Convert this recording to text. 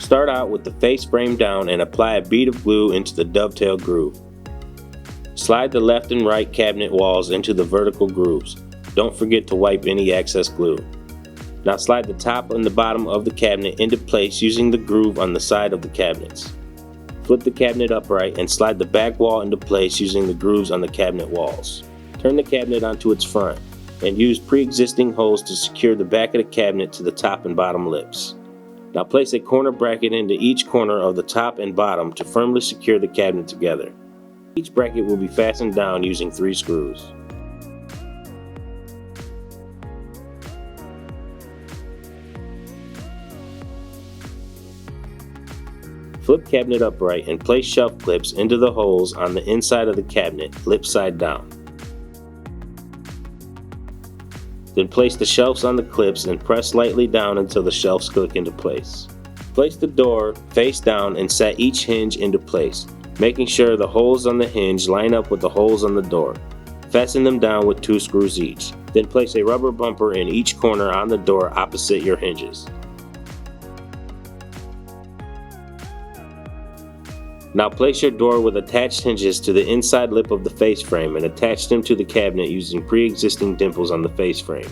Start out with the face frame down and apply a bead of glue into the dovetail groove. Slide the left and right cabinet walls into the vertical grooves. Don't forget to wipe any excess glue. Now slide the top and the bottom of the cabinet into place using the groove on the side of the cabinets. Flip the cabinet upright and slide the back wall into place using the grooves on the cabinet walls. Turn the cabinet onto its front and use pre-existing holes to secure the back of the cabinet to the top and bottom lips. Now place a corner bracket into each corner of the top and bottom to firmly secure the cabinet together. Each bracket will be fastened down using 3 screws. Flip cabinet upright and place shelf clips into the holes on the inside of the cabinet, lip side down. Then place the shelves on the clips and press lightly down until the shelves click into place. Place the door face down and set each hinge into place, making sure the holes on the hinge line up with the holes on the door. Fasten them down with 2 screws each. Then place a rubber bumper in each corner on the door opposite your hinges. Now place your door with attached hinges to the inside lip of the face frame and attach them to the cabinet using pre-existing dimples on the face frame.